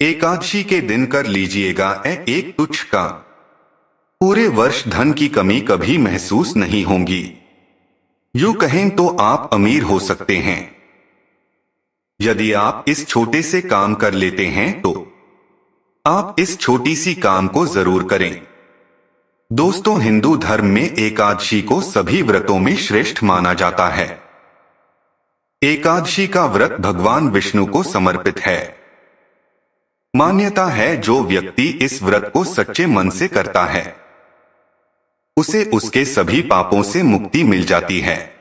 एकादशी के दिन कर लीजिएगा एक तुच्छ का। पूरे वर्ष धन की कमी कभी महसूस नहीं होगी। यूं कहें तो आप अमीर हो सकते हैं यदि आप इस छोटे से काम कर लेते हैं तो। आप इस छोटी सी काम को जरूर करें। दोस्तों, हिंदू धर्म में एकादशी को सभी व्रतों में श्रेष्ठ माना जाता है। एकादशी का व्रत भगवान विष्णु को समर्पित है। मान्यता है जो व्यक्ति इस व्रत को सच्चे मन से करता है उसे उसके सभी पापों से मुक्ति मिल जाती है।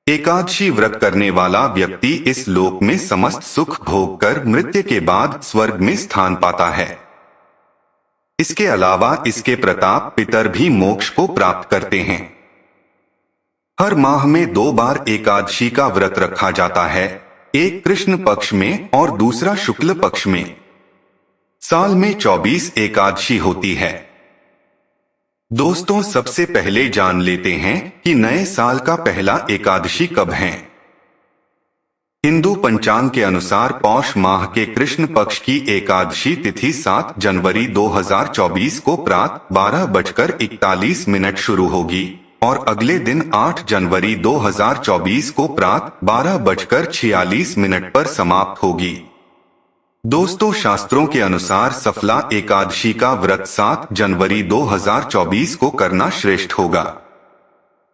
एकादशी व्रत करने वाला व्यक्ति इस लोक में समस्त सुख भोग कर मृत्यु के बाद स्वर्ग में स्थान पाता है। इसके अलावा इसके प्रताप पितर भी मोक्ष को प्राप्त करते हैं। हर माह में 2 बार एकादशी का व्रत रखा जाता है, एक कृष्ण पक्ष में और दूसरा शुक्ल पक्ष में। साल में 24 एकादशी होती है। दोस्तों, सबसे पहले जान लेते हैं कि नए साल का पहला एकादशी कब है। हिंदू पंचांग के अनुसार पौष माह के कृष्ण पक्ष की एकादशी तिथि 7 जनवरी 2024 को प्रातः 12:41 शुरू होगी और अगले दिन 8 जनवरी 2024 को प्रातः 12:46 पर समाप्त होगी। दोस्तों, शास्त्रों के अनुसार सफला एकादशी का व्रत 7 जनवरी 2024 को करना श्रेष्ठ होगा।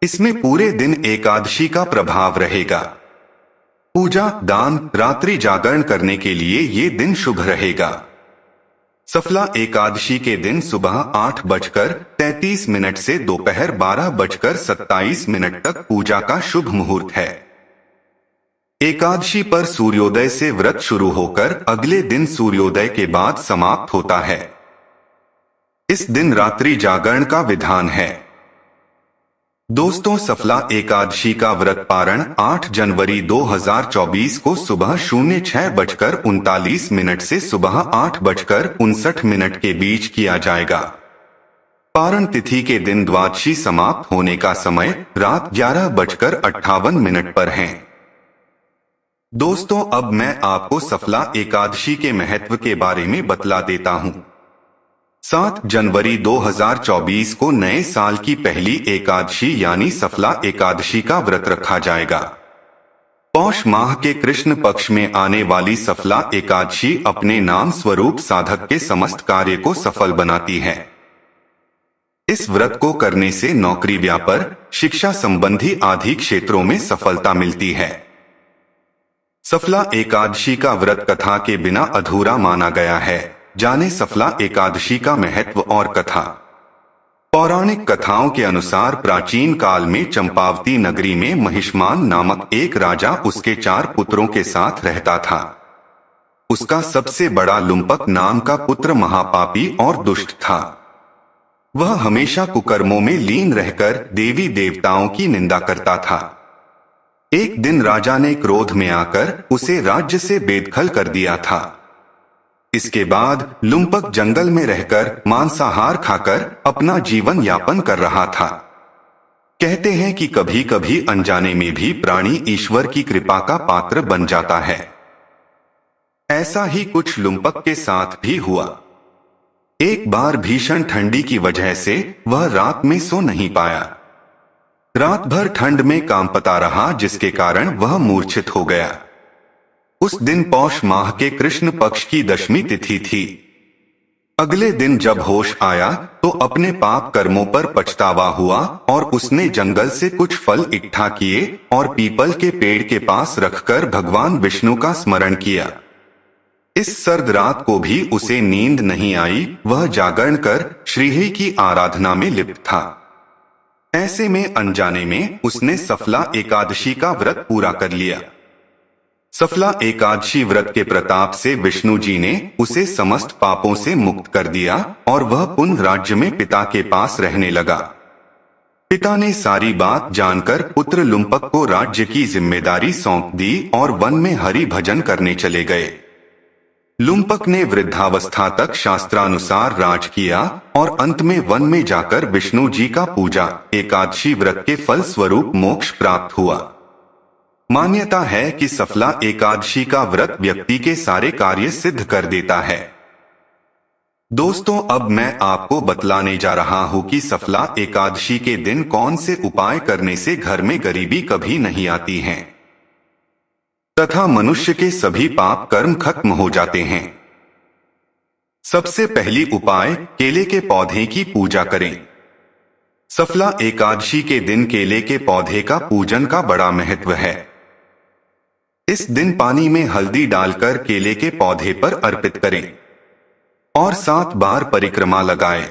इसमें पूरे दिन एकादशी का प्रभाव रहेगा। पूजा, दान, रात्रि जागरण करने के लिए ये दिन शुभ रहेगा। सफला एकादशी के दिन सुबह 8:33 से दोपहर 12:27 तक पूजा का शुभ मुहूर्त है। एकादशी पर सूर्योदय से व्रत शुरू होकर अगले दिन सूर्योदय के बाद समाप्त होता है। इस दिन रात्रि जागरण का विधान है। दोस्तों, सफला एकादशी का व्रत पारण 8 जनवरी 2024 को सुबह 06:39 से सुबह 8:59 के बीच किया जाएगा। पारण तिथि के दिन द्वादशी समाप्त होने का समय रात 11:58 पर है। दोस्तों, अब मैं आपको सफला एकादशी के महत्व के बारे में बतला देता हूं। 7 जनवरी 2024 को नए साल की पहली एकादशी यानी सफला एकादशी का व्रत रखा जाएगा। पौष माह के कृष्ण पक्ष में आने वाली सफला एकादशी अपने नाम स्वरूप साधक के समस्त कार्य को सफल बनाती है। इस व्रत को करने से नौकरी, व्यापार, शिक्षा संबंधी आदि क्षेत्रों में सफलता मिलती है। सफला एकादशी का व्रत कथा के बिना अधूरा माना गया है। जाने सफला एकादशी का महत्व और कथा। पौराणिक कथाओं के अनुसार प्राचीन काल में चंपावती नगरी में महिष्मान नामक एक राजा उसके 4 पुत्रों के साथ रहता था। उसका सबसे बड़ा लुम्पक नाम का पुत्र महापापी और दुष्ट था। वह हमेशा कुकर्मों में लीन रहकर देवी देवताओं की निंदा करता था। एक दिन राजा ने क्रोध में आकर उसे राज्य से बेदखल कर दिया था। इसके बाद लुम्पक जंगल में रहकर मांसाहार खाकर अपना जीवन यापन कर रहा था। कहते हैं कि कभी कभी अनजाने में भी प्राणी ईश्वर की कृपा का पात्र बन जाता है। ऐसा ही कुछ लुम्पक के साथ भी हुआ। एक बार भीषण ठंडी की वजह से वह रात में सो नहीं पाया। रात भर ठंड में कांपता रहा, जिसके कारण वह मूर्छित हो गया। उस दिन पौष माह के कृष्ण पक्ष की दशमी तिथि थी। अगले दिन जब होश आया तो अपने पाप कर्मों पर पछतावा हुआ और उसने जंगल से कुछ फल इकट्ठा किए और पीपल के पेड़ के पास रखकर भगवान विष्णु का स्मरण किया। इस सर्द रात को भी उसे नींद नहीं आई। वह जागरण कर श्रीहरि की आराधना में लिप्त था। ऐसे में अनजाने में उसने सफला एकादशी का व्रत पूरा कर लिया। सफला एकादशी व्रत के प्रताप से विष्णु जी ने उसे समस्त पापों से मुक्त कर दिया और वह पुनः राज्य में पिता के पास रहने लगा। पिता ने सारी बात जानकर पुत्र लुम्पक को राज्य की जिम्मेदारी सौंप दी और वन में हरि भजन करने चले गए। लुम्पक ने वृद्धावस्था तक शास्त्रानुसार राज किया और अंत में वन में जाकर विष्णु जी का पूजा एकादशी व्रत के फल स्वरूप मोक्ष प्राप्त हुआ। मान्यता है कि सफला एकादशी का व्रत व्यक्ति के सारे कार्य सिद्ध कर देता है। दोस्तों, अब मैं आपको बतलाने जा रहा हूँ कि सफला एकादशी के दिन कौन से उपाय करने से घर में गरीबी कभी नहीं आती है तथा मनुष्य के सभी पाप कर्म खत्म हो जाते हैं। सबसे पहली उपाय, केले के पौधे की पूजा करें। सफला एकादशी के दिन केले के पौधे का पूजन का बड़ा महत्व है। इस दिन पानी में हल्दी डालकर केले के पौधे पर अर्पित करें और 7 बार परिक्रमा लगाएं।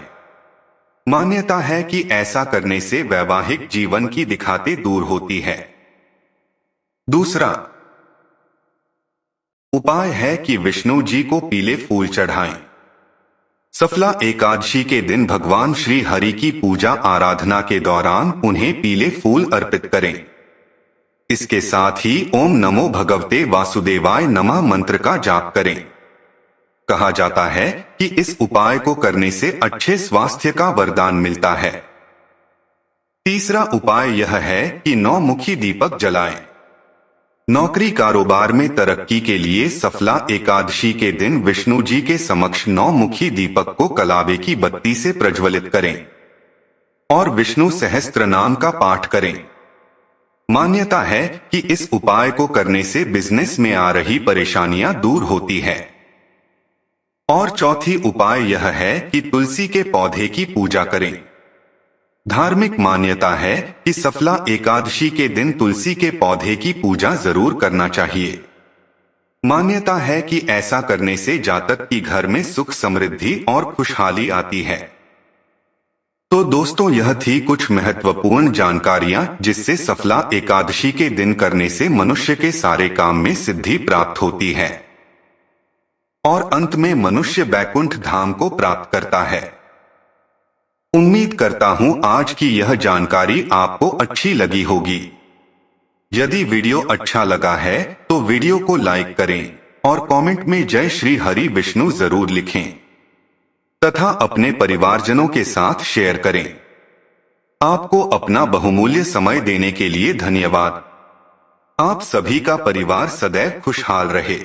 मान्यता है कि ऐसा करने से वैवाहिक जीवन की दिक्कतें दूर होती है। दूसरा उपाय है कि विष्णु जी को पीले फूल चढ़ाएं। सफला एकादशी के दिन भगवान श्री हरि की पूजा आराधना के दौरान उन्हें पीले फूल अर्पित करें। इसके साथ ही ओम नमो भगवते वासुदेवाय नमः मंत्र का जाप करें। कहा जाता है कि इस उपाय को करने से अच्छे स्वास्थ्य का वरदान मिलता है। तीसरा उपाय यह है कि 9 मुखी दीपक जलाएं। नौकरी कारोबार में तरक्की के लिए सफला एकादशी के दिन विष्णु जी के समक्ष 9 मुखी दीपक को कलावे की बत्ती से प्रज्वलित करें और विष्णु सहस्त्र नाम का पाठ करें। मान्यता है कि इस उपाय को करने से बिजनेस में आ रही परेशानियां दूर होती है। और चौथी उपाय यह है कि तुलसी के पौधे की पूजा करें। धार्मिक मान्यता है कि सफला एकादशी के दिन तुलसी के पौधे की पूजा जरूर करना चाहिए। मान्यता है कि ऐसा करने से जातक की घर में सुख समृद्धि और खुशहाली आती है। तो दोस्तों, यह थी कुछ महत्वपूर्ण जानकारियां जिससे सफला एकादशी के दिन करने से मनुष्य के सारे काम में सिद्धि प्राप्त होती है और अंत में मनुष्य बैकुंठ धाम को प्राप्त करता है। उम्मीद करता हूं आज की यह जानकारी आपको अच्छी लगी होगी। यदि वीडियो अच्छा लगा है तो वीडियो को लाइक करें और कमेंट में जय श्री हरि विष्णु जरूर लिखें तथा अपने परिवारजनों के साथ शेयर करें। आपको अपना बहुमूल्य समय देने के लिए धन्यवाद। आप सभी का परिवार सदैव खुशहाल रहे।